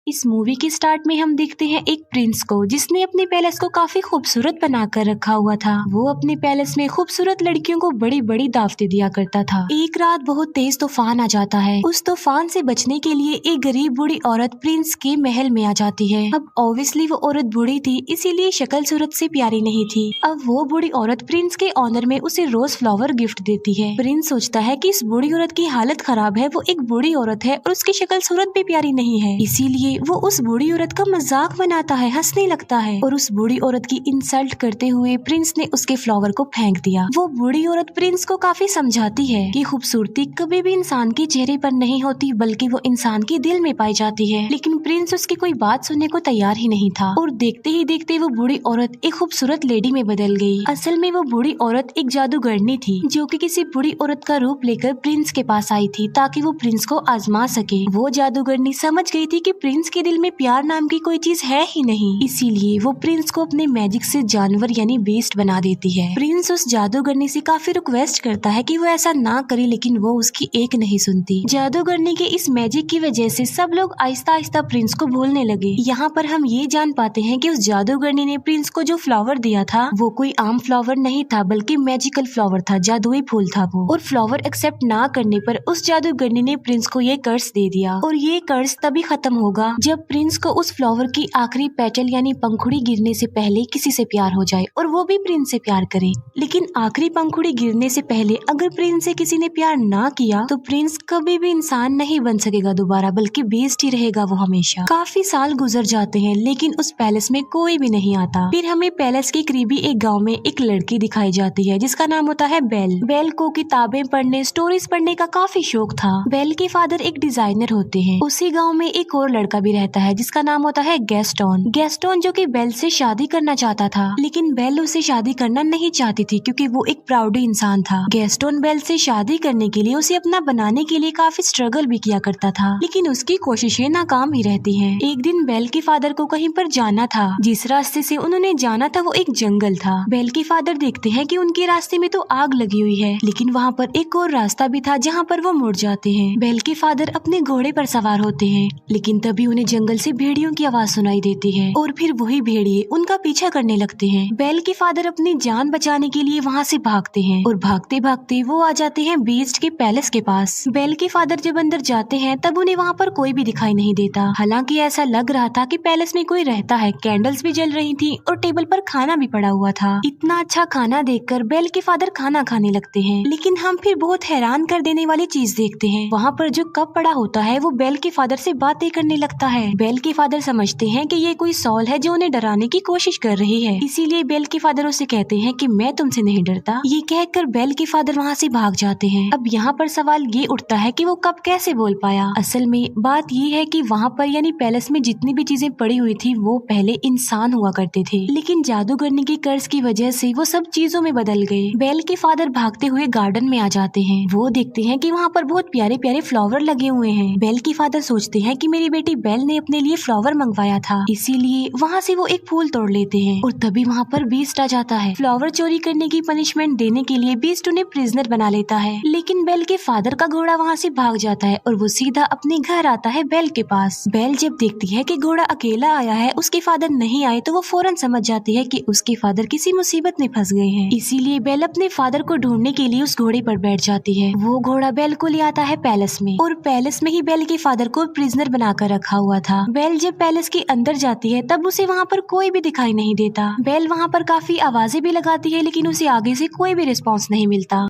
इस मूवी के स्टार्ट में हम देखते हैं एक प्रिंस को जिसने अपने पैलेस को काफी खूबसूरत बनाकर रखा हुआ था। वो अपने पैलेस में खूबसूरत लड़कियों को बड़ी बड़ी दावतें दिया करता था। एक रात बहुत तेज तूफान आ जाता है। उस तूफान से बचने के लिए एक गरीब बूढ़ी औरत प्रिंस के महल में आ जाती है। अब ऑब्वियसली वो औरत बूढ़ी थी, इसीलिए शक्ल सूरत से प्यारी नहीं थी। अब वो बूढ़ी औरत प्रिंस के ऑनर में उसे रोज फ्लावर गिफ्ट देती है। प्रिंस सोचता है कि इस बूढ़ी औरत की हालत खराब है, वो एक बूढ़ी औरत है और उसकी शक्ल सूरत भी प्यारी नहीं है, इसीलिए वो उस बूढ़ी औरत का मजाक बनाता है, हंसने लगता है और उस बूढ़ी औरत की इंसल्ट करते हुए प्रिंस ने उसके फ्लावर को फेंक दिया। वो बूढ़ी औरत प्रिंस को काफी समझाती है कि खूबसूरती कभी भी इंसान के चेहरे पर नहीं होती बल्कि वो इंसान के दिल में पाई जाती है, लेकिन प्रिंस उसकी कोई बात सुनने को तैयार ही नहीं था और देखते ही देखते वो बूढ़ी औरत एक खूबसूरत लेडी में बदल गई। असल में वो बूढ़ी औरत एक जादूगरनी थी जो कि किसी बूढ़ी औरत का रूप लेकर प्रिंस के पास आई थी ताकि वो प्रिंस को आजमा सके। वो जादूगरनी समझ गई थी कि प्रिंस के दिल में प्यार नाम की कोई चीज है ही नहीं, इसीलिए वो प्रिंस को अपने मैजिक से जानवर यानी बीस्ट बना देती है। प्रिंस उस जादूगरनी से काफी रिक्वेस्ट करता है कि वो ऐसा ना करे, लेकिन वो उसकी एक नहीं सुनती। जादूगरनी के इस मैजिक की वजह से सब लोग आहिस्ता आहिस्ता प्रिंस को भूलने लगे। यहाँ पर हम ये जान पाते हैं कि उस जादूगरनी ने प्रिंस को जो फ्लावर दिया था वो कोई आम फ्लावर नहीं था बल्कि मैजिकल फ्लावर था, जादुई फूल था वो। और फ्लावर एक्सेप्ट ना करने पर उस जादूगरनी ने प्रिंस को ये कर्ज दे दिया और ये कर्ज तभी खत्म होगा जब प्रिंस को उस फ्लावर की आखिरी पेटल यानी पंखुड़ी गिरने से पहले किसी से प्यार हो जाए और वो भी प्रिंस से प्यार करे। लेकिन आखिरी पंखुड़ी गिरने से पहले अगर प्रिंस से किसी ने प्यार ना किया तो प्रिंस कभी भी इंसान नहीं बन सकेगा दोबारा, बल्कि बेस्ट ही रहेगा वो हमेशा। काफी साल गुजर जाते हैं लेकिन उस पैलेस में कोई भी नहीं आता। फिर हमें पैलेस के करीबी एक गाँव में एक लड़की दिखाई जाती है जिसका नाम होता है बेल। बेल को किताबें पढ़ने, स्टोरीज पढ़ने का काफी शौक था। बेल के फादर एक डिजाइनर होते हैं। उसी गांव में एक और लड़का भी रहता है जिसका नाम होता है गैस्टोन। गैस्टोन जो कि बेल से शादी करना चाहता था, लेकिन बेल उसे शादी करना नहीं चाहती थी क्योंकि वो एक प्राउडी इंसान था। गैस्टोन बेल से शादी करने के लिए उसे अपना बनाने के लिए काफी स्ट्रगल भी किया करता था, लेकिन उसकी कोशिशें नाकाम ही रहती हैं। एक दिन बेल के फादर को कहीं पर जाना था। जिस रास्ते से उन्होंने जाना था वो एक जंगल था। बेल के फादर देखते हैं कि उनके रास्ते में तो आग लगी हुई है, लेकिन वहाँ पर एक और रास्ता भी था जहाँ पर वो मुड़ जाते हैं। बेल के फादर अपने घोड़े पर सवार होते हैं, लेकिन तभी उन्हें जंगल से भेड़ियों की आवाज सुनाई देती है और फिर वही भेड़िए उनका पीछा करने लगते हैं। बेल के फादर अपनी जान बचाने के लिए वहाँ से भागते हैं और भागते भागते वो आ जाते हैं बीस्ट के पैलेस के पास। बेल के फादर जब अंदर जाते हैं तब उन्हें वहाँ पर कोई भी दिखाई नहीं देता। हालांकि ऐसा लग रहा था कि पैलेस में कोई रहता है। कैंडल्स भी जल रही थी और टेबल पर खाना भी पड़ा हुआ था। इतना अच्छा खाना देखकर बेल के फादर खाना खाने लगते हैं, लेकिन हम फिर बहुत हैरान कर देने वाली चीज देखते हैं। वहाँ पर जो कप पड़ा होता है वो बेल के फादर से बातें करने लगता है। बेल के फादर समझते हैं कि ये कोई सॉल है जो उन्हें डराने की कोशिश कर रही है, इसीलिए बेल के फादर उसे कहते हैं कि मैं तुमसे नहीं डरता। ये कहकर बेल के फादर वहाँ से भाग जाते हैं। अब यहाँ पर सवाल ये उठता है कि वो कप कैसे बोल पाया। असल में बात ये है कि वहाँ पर यानी पैलेस में जितनी भी चीजें पड़ी हुई थी वो पहले इंसान हुआ करते थे, लेकिन जादूगरनी के कर्ज की वजह से वो सब चीजों में बदल गए। बेल के फादर भागते हुए गार्डन में आ जाते हैं। वो देखते हैं कि वहाँ पर बहुत प्यारे प्यारे फ्लावर लगे हुए हैं। बेल के फादर सोचते हैं कि मेरी बेटी बेल ने अपने लिए फ्लावर मंगवाया था, इसीलिए वहाँ से वो एक फूल तोड़ लेते हैं और तभी वहाँ पर बीस्ट आ जाता है। फ्लावर चोरी करने की पनिशमेंट देने के लिए बीस्ट उन्हें प्रिजनर बना लेता है, लेकिन बेल के फादर का घोड़ा वहाँ से भाग जाता है और वो सीधा अपने घर आता है बेल के पास। बेल जब देखती है कि घोड़ा अकेला आया है, उसके फादर नहीं आए, तो वो फौरन समझ जाती है कि उसके फादर किसी मुसीबत में फंस गए हैं। इसीलिए बेल अपने फादर को ढूंढने के लिए उस घोड़े पर बैठ जाती है। वो घोड़ा बेल को ले आता है पैलेस में और पैलेस में ही बेल के फादर को प्रिजनर बनाकर रखा हुआ था। बेल जब पैलेस के अंदर जाती है तब उसे वहाँ पर कोई भी दिखाई नहीं देता। बेल वहाँ पर काफी आवाजें भी लगाती है, लेकिन उसे आगे से कोई भी रिस्पॉन्स नहीं मिलता।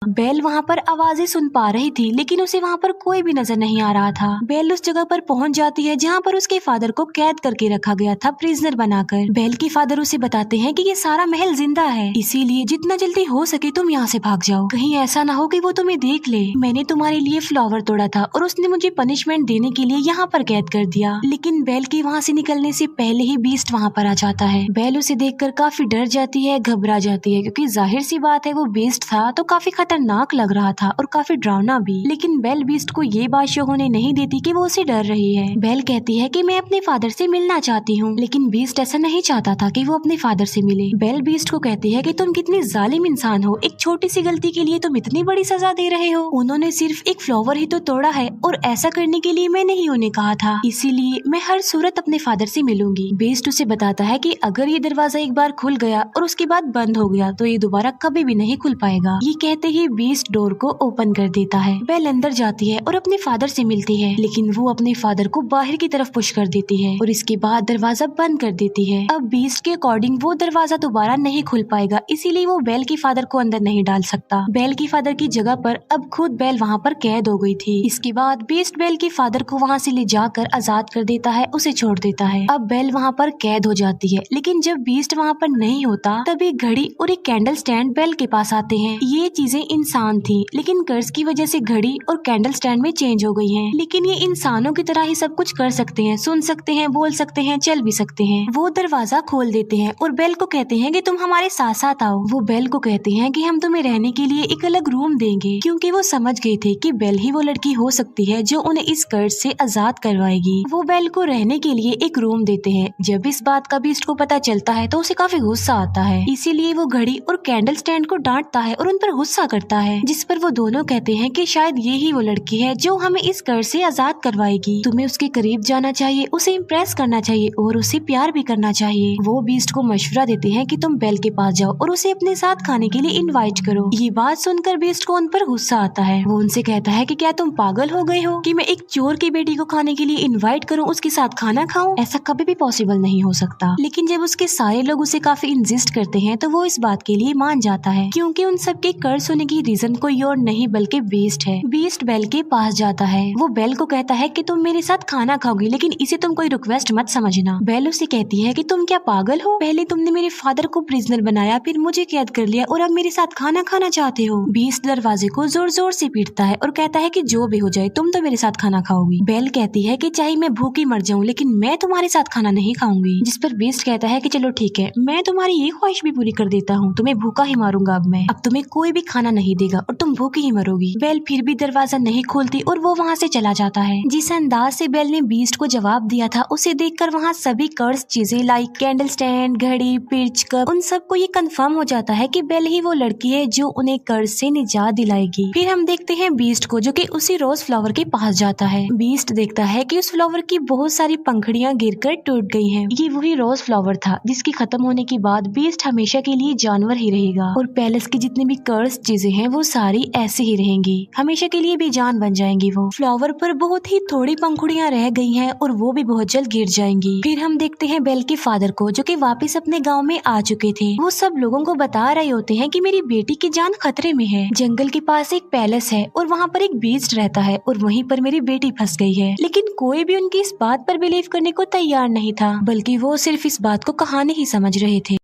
बेल वहाँ पर आवाजें सुन पा रही थी, लेकिन उसे वहाँ पर कोई भी नजर नहीं आ रहा था। बेल उस जगह पर पहुँच जाती है जहाँ पर उसके फादर को कैद करके रखा गया था, प्रिजनर बनाकर। बेल के फादर उसे बताते हैं कि ये सारा महल जिंदा है, इसीलिए जितना जल्दी हो सके तुम यहाँ से भाग जाओ। कहीं ऐसा ना हो कि वो तुम्हें देख ले। मैंने तुम्हारे लिए फ्लावर तोड़ा था और उसने मुझे पनिशमेंट देने के लिए यहाँ पर कैद कर दिया। लेकिन बेल के वहाँ से निकलने से पहले ही बीस्ट वहाँ पर आ जाता है। बेल उसे देखकर काफी डर जाती है, घबरा जाती है, क्योंकि जाहिर सी बात है वो बीस्ट था तो काफी खतरनाक खतरनाक लग रहा था और काफी डरावना भी। लेकिन बेल बीस्ट को ये बात शो होने नहीं देती कि वो उसे डर रही है। बेल कहती है कि मैं अपने फादर से मिलना चाहती हूँ, लेकिन बीस्ट ऐसा नहीं चाहता था कि वो अपने फादर से मिले। बेल बीस्ट को कहती है कि तुम कितनी जालिम इंसान हो, एक छोटी सी गलती के लिए तुम इतनी बड़ी सजा दे रहे हो। उन्होंने सिर्फ एक फ्लावर ही तो तोड़ा है और ऐसा करने के लिए मैंने ही उन्हें कहा था, इसीलिए मैं हर सूरत अपने फादर से मिलूंगी। बीस्ट उसे बताता है कि अगर ये दरवाजा एक बार खुल गया और उसके बाद बंद हो गया तो ये दोबारा कभी भी नहीं खुल पाएगा। ये कहते ही बीस्ट डोर को ओपन कर देता है। बेल अंदर जाती है और अपने फादर से मिलती है, लेकिन वो अपने फादर को बाहर की तरफ पुश कर देती है और इसके बाद दरवाजा बंद कर देती है। अब बीस्ट के अकॉर्डिंग वो दरवाजा दोबारा नहीं खुल पाएगा, इसीलिए वो बेल के फादर को अंदर नहीं डाल सकता। बेल की फादर की जगह पर अब खुद बेल वहाँ पर कैद हो गई थी। इसके बाद बीस्ट बेल के फादर को वहाँ से ले जाकर आजाद कर देता है, उसे छोड़ देता है। अब बेल वहाँ पर कैद हो जाती है, लेकिन जब बीस्ट वहाँ पर नहीं होता तब एक घड़ी और एक कैंडल स्टैंड बेल के पास आते हैं। ये चीजें इंसान थी, लेकिन कर्ज की वजह से घड़ी और कैंडल स्टैंड में चेंज हो गई हैं। लेकिन ये इंसानों की तरह ही सब कुछ कर सकते हैं, सुन सकते हैं, बोल सकते हैं, चल भी सकते हैं। वो दरवाजा खोल देते हैं और बेल को कहते हैं कि तुम हमारे साथ साथ आओ। वो बेल को कहते हैं कि हम तुम्हें रहने के लिए एक अलग रूम देंगे, क्योंकि वो समझ गए थे कि बेल ही वो लड़की हो सकती है जो उन्हें इस कर्ज से आजाद करवाएगी। वो बेल को रहने के लिए एक रूम देते हैं। जब इस बात का बीस्ट को पता चलता है तो उसे काफी गुस्सा आता है, इसीलिए वो घड़ी और कैंडल स्टैंड को डांटता है और उन पर गुस्सा करता है, जिस पर वो दोनों कहते हैं कि शायद ये ही वो लड़की है जो हमें इस कर्ज से आजाद करवाएगी। तुम्हें उसके करीब जाना चाहिए, उसे इम्प्रेस करना चाहिए और उसे प्यार भी करना चाहिए। वो बीस्ट को मशवरा देते हैं कि तुम बेल के पास जाओ और उसे अपने साथ खाने के लिए इनवाइट करो। ये बात सुनकर बीस्ट को उन पर गुस्सा आता है। वो उनसे कहता है कि क्या तुम पागल हो गए हो कि मैं एक चोर की बेटी को खाने के लिए इनवाइट करूं, उसके साथ खाना खाऊं? ऐसा कभी भी पॉसिबल नहीं हो सकता। लेकिन जब उसके सारे लोग उसे काफी इंसिस्ट करते हैं तो वो इस बात के लिए मान जाता है, क्योंकि उन सबके कर्ज होने की रीजन कोई और नहीं बल्कि बीस्ट है। बीस्ट बेल के पास जाता है। वो बेल को कहता है कि तुम मेरे साथ खाना खाओगी, लेकिन इसे तुम कोई रिक्वेस्ट मत समझना। बेल उसे कहती है कि तुम क्या पागल हो? पहले तुमने मेरे फादर को प्रिजनर बनाया, फिर मुझे कैद कर लिया और अब मेरे साथ खाना खाना चाहते हो। बीस्ट दरवाजे को जोर जोर से पीटता है और कहता है कि जो भी हो जाए तुम तो मेरे साथ खाना खाओगी। बेल कहती है कि चाहे मैं भूखी मर जाऊं, लेकिन मैं तुम्हारे साथ खाना नहीं खाऊंगी। जिस पर बीस्ट कहता है कि चलो ठीक है, मैं तुम्हारी ये ख्वाहिश भी पूरी कर देता हूँ, तुम्हें भूखा ही मारूंगा। अब तुम्हें कोई भी खाना नहीं देगा और तुम भूखी ही मरोगी। बेल फिर भी दरवाजा नहीं खोलती और वो वहाँ से चला जाता है। जिस अंदाज से बेल ने बीस्ट को जवाब दिया था, उसे देखकर वहाँ सभी कर्ज चीजें लाइक कैंडल स्टैंड, घड़ी, पिर्च, कप, उन सबको ये कंफर्म हो जाता है कि बेल ही वो लड़की है जो उन्हें कर्ज से निजात दिलाएगी। फिर हम देखते हैं बीस्ट को, जो कि उसी रोज फ्लावर के पास जाता है। बीस्ट देखता है कि उस फ्लावर की बहुत सारी पंखुड़ियां गिरकर टूट गई हैं। ये वही रोज फ्लावर था जिसकी खत्म होने के बाद बीस्ट हमेशा के लिए जानवर ही रहेगा और पैलेस की जितनी भी कर्ज चीजें हैं वो सारी ऐसे ही रहेंगी, हमेशा के लिए बेजान बन जाएंगी। वो फ्लावर पर बहुत ही थोड़ी पंखुड़ियां रह गई हैं और वो भी बहुत जल्द गिर जाएंगी। फिर हम देखते हैं बेल के फादर को, जो कि वापस अपने गांव में आ चुके थे। वो सब लोगों को बता रहे होते हैं कि मेरी बेटी की जान खतरे में है। जंगल के पास एक पैलेस है और वहाँ पर एक बीस्ट रहता है और वहीं पर मेरी बेटी फंस गई है। लेकिन कोई भी उनकी इस बात पर बिलीव करने को तैयार नहीं था, बल्कि वो सिर्फ इस बात को कहानी ही समझ रहे थे।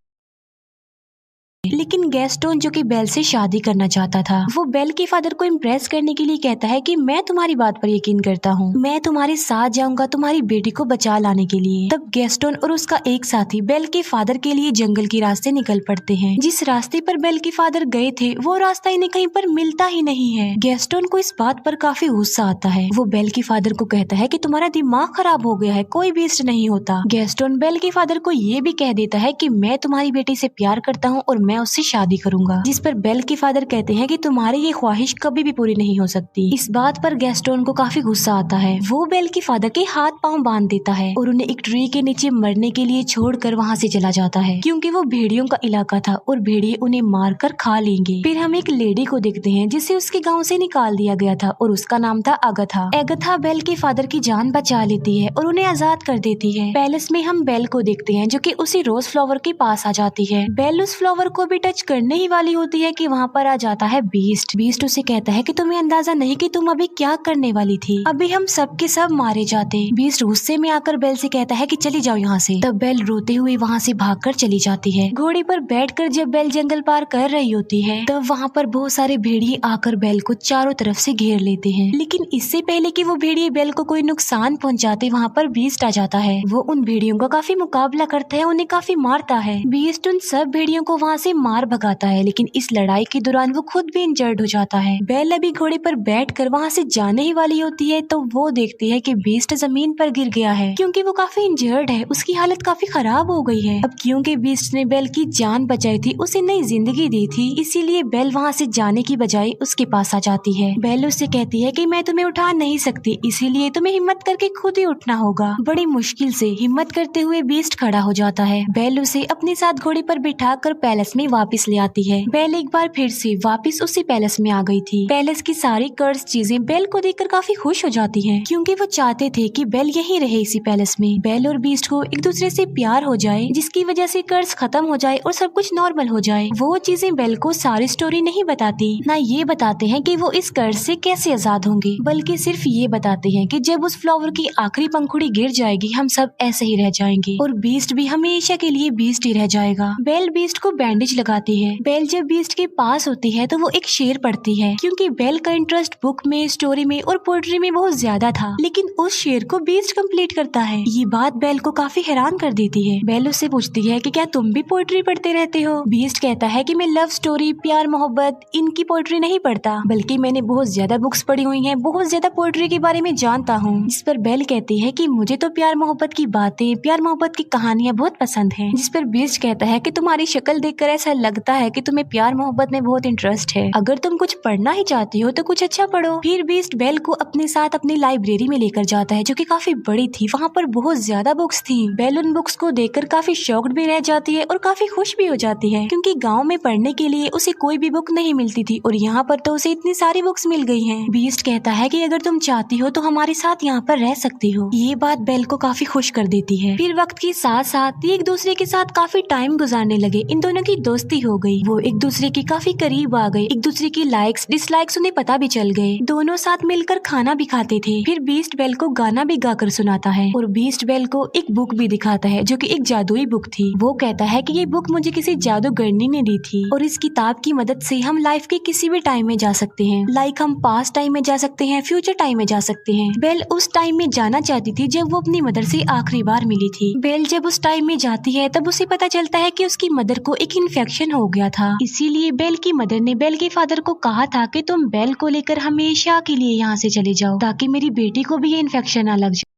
लेकिन गैस्टोन, जो कि बेल से शादी करना चाहता था, वो बेल के फादर को इम्प्रेस करने के लिए कहता है कि मैं तुम्हारी बात पर यकीन करता हूँ, मैं तुम्हारे साथ जाऊंगा तुम्हारी बेटी को बचा लाने के लिए। तब गैस्टोन और उसका एक साथी बेल के फादर के लिए जंगल के रास्ते निकल पड़ते हैं। जिस रास्ते पर बेल के फादर गए थे वो रास्ता इन्हें कहीं पर मिलता ही नहीं है। गैस्टोन को इस बात पर काफी गुस्सा आता है। वो बेल के फादर को कहता है कि तुम्हारा दिमाग खराब हो गया है, कोई बीस्ट नहीं होता। गैस्टोन बेल के फादर को ये भी कह देता है कि मैं तुम्हारी बेटी से प्यार करता हूँ और मैं उससे शादी करूंगा। जिस पर बेल के फादर कहते हैं कि तुम्हारी ये ख्वाहिश कभी भी पूरी नहीं हो सकती। इस बात पर गैस्टोन को काफी गुस्सा आता है। वो बेल के फादर के हाथ पांव बांध देता है और उन्हें एक ट्री के नीचे मरने के लिए छोड़कर वहाँ से चला जाता है, क्योंकि वो भेड़ियों का इलाका था और भेड़िए उन्हें मार कर खा लेंगे। फिर हम एक लेडी को देखते हैं जिसे उसके गाँव से निकाल दिया गया था और उसका नाम था अगथा। एगथा बेल के फादर की जान बचा लेती है और उन्हें आजाद कर देती है। पैलेस में हम बेल को देखते हैं, जो कि उसी रोज फ्लावर के पास आ जाती है। बेल उस फ्लावर को भी टच करने ही वाली होती है कि वहाँ पर आ जाता है बीस्ट। बीस्ट उसे कहता है कि तुम्हें अंदाजा नहीं कि तुम अभी क्या करने वाली थी, अभी हम सब के सब मारे जाते। बीस्ट गुस्से में आकर बेल से कहता है कि चली जाओ यहाँ से। तब बेल रोते हुए वहाँ से भागकर चली जाती है। घोड़े पर बैठकर जब बेल जंगल पार कर रही होती है तब वहाँ पर बहुत सारे भेड़िए आकर बेल को चारों तरफ से घेर लेते हैं। लेकिन इससे पहले कि वो भेड़िए बेल को कोई नुकसान पहुँचाते, वहाँ पर बीस्ट आ जाता है। वो उन भेड़ियों का काफी मुकाबला करता है, उन्हें काफी मारता है। बीस्ट उन सब भेड़ियों को वहाँ से उसे मार भगाता है, लेकिन इस लड़ाई के दौरान वो खुद भी इंजर्ड हो जाता है। बेल अभी घोड़े पर बैठकर वहाँ से जाने ही वाली होती है तो वो देखती है कि बीस्ट जमीन पर गिर गया है क्योंकि वो काफी इंजर्ड है, उसकी हालत काफी खराब हो गई है। अब क्योंकि बीस्ट ने बेल की जान बचाई थी, उसे नई जिंदगी दी थी, इसीलिए बेल वहाँ से जाने की बजाय उसके पास आ जाती है। बेल उससे कहती है कि मैं तुम्हें उठा नहीं सकती, इसीलिए तुम्हें हिम्मत करके खुद ही उठना होगा। बड़ी मुश्किल से हिम्मत करते हुए बीस्ट खड़ा हो जाता है। बेल उसे अपने साथ घोड़े पर बिठा कर पैलेस में वापस ले आती है। बेल एक बार फिर से वापस उसी पैलेस में आ गई थी। पैलेस की सारी कर्स चीजें बेल को देखकर काफी खुश हो जाती हैं, क्योंकि वो चाहते थे कि बेल यहीं रहे इसी पैलेस में। बेल और बीस्ट को एक दूसरे से प्यार हो जाए, जिसकी वजह से कर्स खत्म हो जाए और सब कुछ नॉर्मल हो जाए। वो चीजें बेल को सारी स्टोरी नहीं बताती, ना ये बताते हैं कि वो इस कर्स से कैसे आजाद होंगे, बल्कि सिर्फ ये बताते हैं कि जब उस फ्लावर की आखिरी पंखुड़ी गिर जाएगी हम सब ऐसे ही रह जाएंगे और बीस्ट भी हमेशा के लिए बीस्ट ही रह जाएगा। बेल बीस्ट को बैंडेज लगाती है। बेल जब बीस्ट के पास होती है तो वो एक शेर पढ़ती है, क्योंकि बेल का इंटरेस्ट बुक में, स्टोरी में और पोएट्री में बहुत ज्यादा था, लेकिन उस शेर को बीस्ट कंप्लीट करता है। ये बात बेल को काफी हैरान कर देती है। बेल उससे पूछती है कि क्या तुम भी पोएट्री पढ़ते रहते हो? बीस्ट कहता है कि मैं लव स्टोरी, प्यार मोहब्बत, इनकी पोएट्री नहीं पढ़ता, बल्कि मैंने बहुत ज्यादा बुक्स पढ़ी हुई हैं, बहुत ज्यादा पोएट्री के बारे में जानता हूँ। इस पर बेल कहती है कि मुझे तो प्यार मोहब्बत की बातें, प्यार मोहब्बत की कहानियाँ बहुत पसंद है। जिस पर बीस्ट कहता है कि तुम्हारी शक्ल देखकर ऐसा लगता है कि तुम्हें प्यार मोहब्बत में बहुत इंटरेस्ट है, अगर तुम कुछ पढ़ना ही चाहती हो तो कुछ अच्छा पढ़ो। फिर बीस्ट बेल को अपने साथ अपनी लाइब्रेरी में लेकर जाता है, जो कि काफी बड़ी थी। वहाँ पर बहुत ज्यादा बुक्स थी। बेल उन बुक्स को देखकर काफी शॉक्ड भी रह जाती है और काफी खुश भी हो जाती है, क्योंकि गाँव में पढ़ने के लिए उसे कोई भी बुक नहीं मिलती थी और यहाँ पर तो उसे इतनी सारी बुक्स मिल गई है। बीस्ट कहता है कि अगर तुम चाहती हो तो हमारे साथ यहाँ पर रह सकती हो। ये बात बेल को काफी खुश कर देती है। फिर वक्त के साथ साथ एक दूसरे के साथ काफी टाइम गुजारने लगे। इन दोनों की दोस्ती हो गई, वो एक दूसरे के काफी करीब आ गए, एक दूसरे की लाइक्स डिसलाइक्स उन्हें पता भी चल गए। दोनों साथ मिलकर खाना भी खाते थे। फिर बीस्ट बेल को गाना भी गाकर सुनाता है और बीस्ट बेल को एक बुक भी दिखाता है, जो कि एक जादुई बुक थी। वो कहता है कि ये बुक मुझे किसी जादूगरनी ने दी थी और इस किताब की मदद से हम लाइफ के किसी भी टाइम में जा सकते हैं। लाइक हम पास्ट टाइम में जा सकते हैं, फ्यूचर टाइम में जा सकते हैं। बेल उस टाइम में जाना चाहती थी जब वो अपनी मदर से आखिरी बार मिली थी। बेल जब उस टाइम में जाती है तब उसे पता चलता है कि उसकी मदर को एक इन्फेक्शन हो गया था। इसीलिए बेल की मदर ने बेल के फादर को कहा था कि तुम बेल को लेकर हमेशा के लिए यहाँ से चले जाओ, ताकि मेरी बेटी को भी ये इन्फेक्शन ना लग जाए।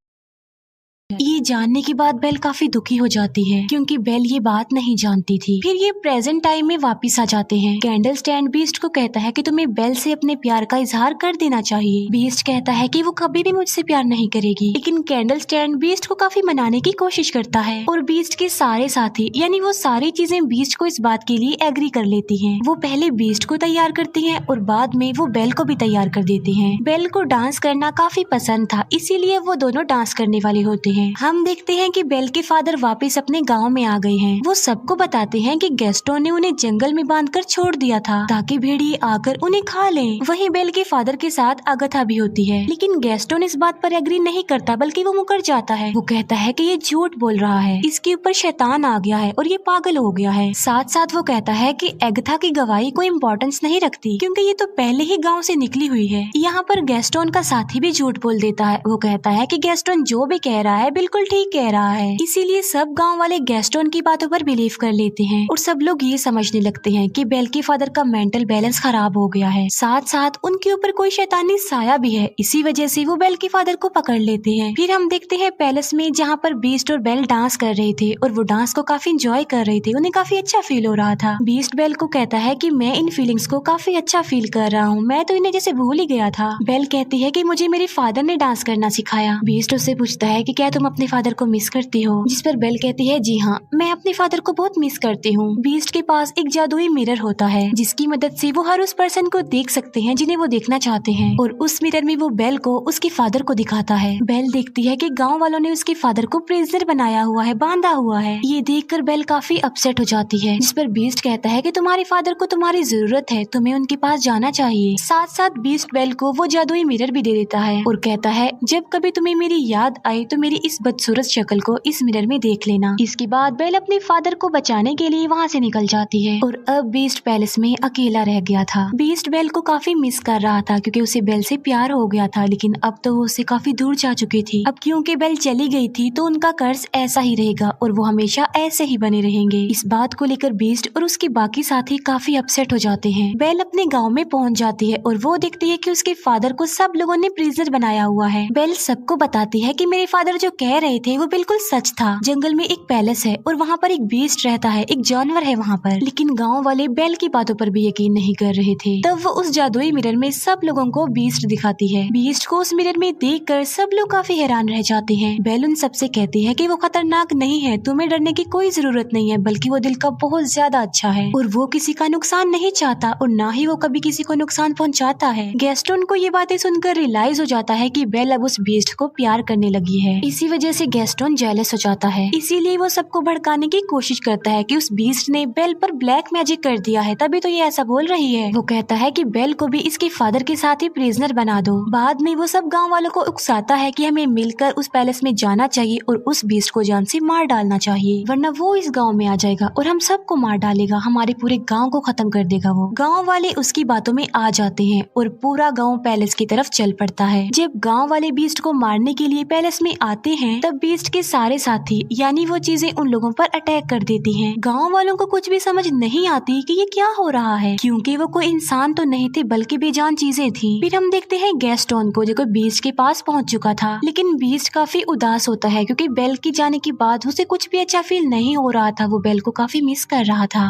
ये जानने के बाद बेल काफी दुखी हो जाती है, क्योंकि बेल ये बात नहीं जानती थी। फिर ये प्रेजेंट टाइम में वापस आ जाते हैं। कैंडल स्टैंड बीस्ट को कहता है कि तुम्हें बेल से अपने प्यार का इजहार कर देना चाहिए। बीस्ट कहता है कि वो कभी भी मुझसे प्यार नहीं करेगी, लेकिन कैंडल स्टैंड बीस्ट को काफी मनाने की कोशिश करता है और बीस्ट के सारे साथी यानी वो सारी चीजें बीस्ट को इस बात के लिए एग्री कर लेती है। वो पहले बीस्ट को तैयार करती है और बाद में वो बेल को भी तैयार कर देती है। बेल को डांस करना काफी पसंद था, इसीलिए वो दोनों डांस करने वाले होते हैं। हम देखते हैं कि बेल के फादर वापस अपने गांव में आ गए हैं। वो सबको बताते हैं कि गैस्टोन ने उन्हें जंगल में बांधकर छोड़ दिया था ताकि भेड़िए आकर उन्हें खा लें। वहीं बेल के फादर के साथ अगथा भी होती है, लेकिन गैस्टोन इस बात पर एग्री नहीं करता, बल्कि वो मुकर जाता है। वो कहता है कि ये झूठ बोल रहा है, इसके ऊपर शैतान आ गया है और ये पागल हो गया है। साथ साथ वो कहता है कि अगथा की गवाही कोई इम्पोर्टेंस नहीं रखती, क्योंकि ये तो पहले ही गाँव से निकली हुई है। यहाँ पर गैस्टोन का साथी भी झूठ बोल देता है। वो कहता है कि गैस्टोन जो भी कह रहा है बिल्कुल ठीक कह रहा है। इसीलिए सब गांव वाले गैस्टोन की बातों पर बिलीव कर लेते हैं और सब लोग ये समझने लगते हैं कि बेल के फादर का मेंटल बैलेंस खराब हो गया है। साथ साथ उनके ऊपर कोई शैतानी साया भी है, इसी वजह से वो बेल के फादर को पकड़ लेते हैं। फिर हम देखते हैं पैलेस में, जहाँ पर बीस्ट और बेल डांस कर रहे थे और वो डांस को काफी इंजॉय कर रहे थे। उन्हें काफी अच्छा फील हो रहा था। बीस्ट बेल को कहता है कि मैं इन फीलिंग्स को काफी अच्छा फील कर रहा हूँ, मैं तो इन्हें जैसे भूल ही गया था। बेल कहती है कि मुझे मेरे फादर ने डांस करना सिखाया। बीस्ट उससे पूछता है कि क्या तुम अपने फादर को मिस करती हो? जिस पर बेल कहती है जी हाँ, मैं अपने फादर को बहुत मिस करती हूँ। बीस्ट के पास एक जादुई मिरर होता है, जिसकी मदद से वो हर उस पर्सन को देख सकते हैं जिन्हें वो देखना चाहते हैं, और उस मिरर में वो बेल को उसके फादर को दिखाता है। बेल देखती है कि गांव वालों ने उसके फादर को प्रिजनर बनाया हुआ है, बांधा हुआ है। ये देखकर बेल काफी अपसेट हो जाती है, जिस पर बीस्ट कहता है कि तुम्हारे फादर को तुम्हारी जरूरत है, तुम्हें उनके पास जाना चाहिए। साथ साथ बीस्ट बेल को वो जादुई मिरर भी दे देता है और कहता है जब कभी तुम्हें मेरी याद आए तो मेरी इस बदसूरत शक्ल को इस मिरर में देख लेना। इसके बाद बेल अपने फादर को बचाने के लिए वहाँ से निकल जाती है और अब बीस्ट पैलेस में अकेला रह गया था। बीस्ट बेल को काफी मिस कर रहा था क्योंकि उसे बेल से प्यार हो गया था, लेकिन अब तो वो उससे काफी दूर जा चुकी थी। अब क्योंकि बेल चली गई थी तो उनका कर्ज ऐसा ही रहेगा और वो हमेशा ऐसे ही बने रहेंगे। इस बात को लेकर बीस्ट और उसके बाकी साथी काफी अपसेट हो जाते हैं। बेल अपने गाँव में पहुँच जाती है और वो देखती है कि उसके फादर को सब लोगों ने प्रिजनर बनाया हुआ है। बेल सबको बताती है कि मेरे फादर जो कह रहे थे वो बिल्कुल सच था। जंगल में एक पैलेस है और वहाँ पर एक बीस्ट रहता है, एक जानवर है वहाँ पर। लेकिन गाँव वाले बेल की बातों पर भी यकीन नहीं कर रहे थे। तब वो उस जादुई मिरर में सब लोगों को बीस्ट दिखाती है। बीस्ट को उस मिरर में देखकर सब लोग काफी हैरान रह जाते हैं। बेल उन सबसे कहती है कि वो खतरनाक नहीं है, तुम्हें डरने की कोई जरूरत नहीं है, बल्कि वो दिल का बहुत ज्यादा अच्छा है और वो किसी का नुकसान नहीं चाहता और ना ही वो कभी किसी को नुकसान पहुंचाता है। गैस्टोन को ये बातें सुनकर रियलाइज हो जाता है कि बेल अब उस बीस्ट को प्यार करने लगी है। इसी वजह से गैस्टोन जेलस हो जाता है, इसीलिए वो सबको भड़काने की कोशिश करता है कि उस बीस्ट ने बेल पर ब्लैक मैजिक कर दिया है, तभी तो ये ऐसा बोल रही है। वो कहता है कि बेल को भी इसके फादर के साथ ही प्रिजनर बना दो। बाद में वो सब गाँव वालों को उकसाता है कि हमें मिलकर उस पैलेस में जाना चाहिए और उस बीस्ट को जान से मार डालना चाहिए, वरना वो इस गाँव में आ जाएगा और हम सबको मार डालेगा, हमारे पूरे गाँव को खत्म कर देगा। वो गाँव वाले उसकी बातों में आ जाते हैं और पूरा गाँव पैलेस की तरफ चल पड़ता है। जब गाँव वाले बीस्ट को मारने के लिए पैलेस में आते हैं तब बीस्ट के सारे साथी यानी वो चीजें उन लोगों पर अटैक कर देती हैं। गाँव वालों को कुछ भी समझ नहीं आती कि ये क्या हो रहा है, क्योंकि वो कोई इंसान तो नहीं थे बल्कि बेजान चीजें थी। फिर हम देखते हैं गैस्टोन को जो बीस्ट के पास पहुंच चुका था, लेकिन बीस्ट काफी उदास होता है क्योंकि बेल की जाने के बाद उसे कुछ भी अच्छा फील नहीं हो रहा था। वो बेल को काफी मिस कर रहा था।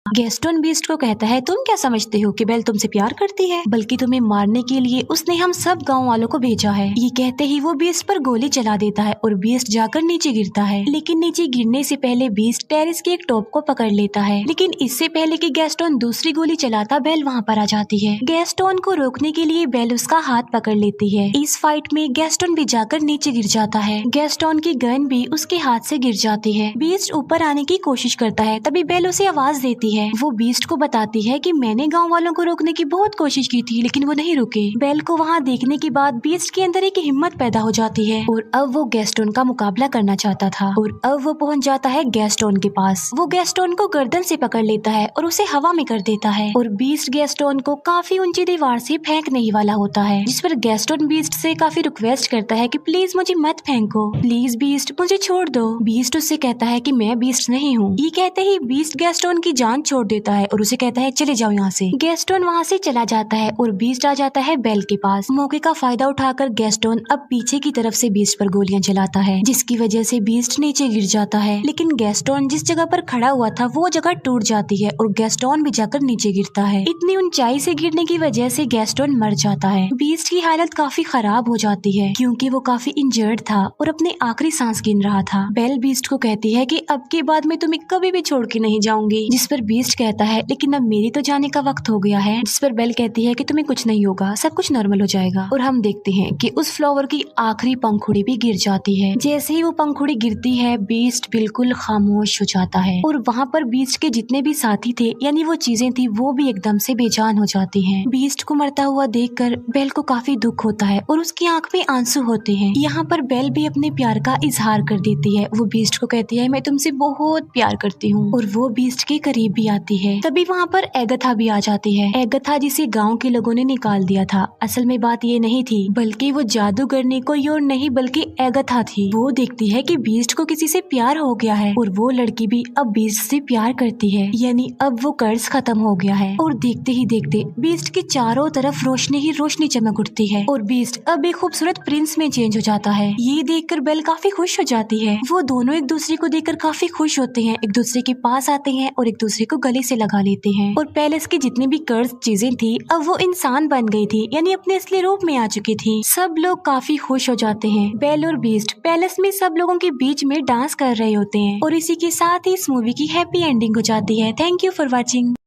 गैस्टोन बीस्ट को कहता है, तुम क्या समझते हो कि बेल तुमसे प्यार करती है, बल्कि तुम्हें मारने के लिए उसने हम सब गांव वालों को भेजा है। ये कहते ही वो बीस्ट पर गोली चला देता है और बीस्ट जाकर नीचे गिरता है। लेकिन नीचे गिरने से पहले बीस्ट टेरेस के एक टॉप को पकड़ लेता है, लेकिन इससे पहले कि गैस्टोन दूसरी गोली चलाता बेल वहाँ पर आ जाती है। गैस्टोन को रोकने के लिए बेल उसका हाथ पकड़ लेती है। इस फाइट में गैस्टोन भी जाकर नीचे गिर जाता है। गैस्टोन की गन भी उसके हाथ से गिर जाती है। बीस्ट ऊपर आने की कोशिश करता है, तभी बेल उसे आवाज देती है। वो बीस्ट को बताती है कि मैंने गांव वालों को रोकने की बहुत कोशिश की थी, लेकिन वो नहीं रुके। बेल को वहाँ देखने के बाद बीस्ट के अंदर एक हिम्मत पैदा हो जाती है और अब वो गैस्टोन का मुकाबला करना चाहता था और अब वो पहुँच जाता है गैस्टोन के पास। वो गैस्टोन को गर्दन से पकड़ लेता है और उसे हवा में कर देता है और बीस्ट गैस्टोन को काफी ऊंची दीवार से फेंकने ही वाला होता है, जिस पर गैस्टोन बीस्ट से काफी रिक्वेस्ट करता है कि प्लीज मुझे मत फेंको, प्लीज बीस्ट मुझे छोड़ दो। बीस्ट उससे कहता है कि मैं बीस्ट नहीं हूँ। ये कहते ही बीस्ट गैस्टोन की जान छोड़ देता है और उसे कहता है चले जाओ यहाँ से। गैस्टोन वहाँ से चला जाता है और बीस्ट आ जाता है बेल के पास। मौके का फायदा उठाकर गैस्टोन अब पीछे की तरफ से बीस्ट पर गोलियां चलाता है, जिसकी वजह से बीस्ट नीचे गिर जाता है। लेकिन गैस्टोन जिस जगह पर खड़ा हुआ था वो जगह टूट जाती है और गैस्टोन भी जाकर नीचे गिरता है। इतनी ऊंचाई से गिरने की वजह से गैस्टोन मर जाता है। बीस्ट की हालत काफी खराब हो जाती है क्योंकि वो काफी इंजर्ड था और अपने आखिरी सांस गिन रहा था। बेल बीस्ट को कहती है कि अब के बाद मैं तुम्हें कभी भी छोड़ के नहीं जाऊंगी, जिस पर बीस्ट कहता है लेकिन अब मेरी तो जाने का वक्त हो गया है, जिस पर बेल कहती है कि तुम्हें कुछ नहीं होगा, सब कुछ नॉर्मल हो जाएगा। और हम देखते हैं कि उस फ्लावर की आखिरी पंखुड़ी भी गिर जाती है। जैसे ही वो पंखुड़ी गिरती है बीस्ट बिल्कुल खामोश हो जाता है और वहाँ पर बीस्ट के जितने भी साथी थे यानी वो चीजें थी वो भी एकदम से बेजान हो जाती हैं। बीस्ट को मरता हुआ देखकर बेल को काफी दुख होता है और उसकी आंख में आंसू होते हैं। यहाँ पर बेल भी अपने प्यार का इजहार कर देती है। वो बीस्ट को कहती है मैं तुमसे बहुत प्यार करती हूँ और वो बीस्ट के करीब भी आती है। तभी वहाँ पर एगथा भी आ जाती है। एगथा जिसे गांव के लोगों ने निकाल दिया था। असल में बात ये नहीं थी, बल्कि वो जादूगरनी कोई और नहीं बल्कि एगथा थी। वो देखती है कि बीस्ट को किसी से प्यार हो गया है और वो लड़की भी अब बीस्ट से प्यार करती है, यानी अब वो कर्ज खत्म हो गया है। और देखते ही देखते बीस्ट के चारों तरफ रोशनी ही रोशनी चमक उठती है और बीस्ट अब एक खूबसूरत प्रिंस में चेंज हो जाता है। ये देखकर बेल काफी खुश हो जाती है। वो दोनों एक दूसरे को देखकर काफी खुश होते हैं, एक दूसरे के पास आते हैं और एक दूसरे को गले से लगा लेते हैं। और पैलेस की जितनी भी कर्ज चीजें थी अब वो इंसान बन गई थी, यानी अपने असली रूप में आ चुकी थी। सब लोग काफी खुश हो जाते हैं। बेल और बीस्ट पैलेस में सब लोगों के बीच में डांस कर रहे होते हैं और इसी के साथ ही इस मूवी की हैप्पी एंडिंग हो जाती है। Thank you for watching.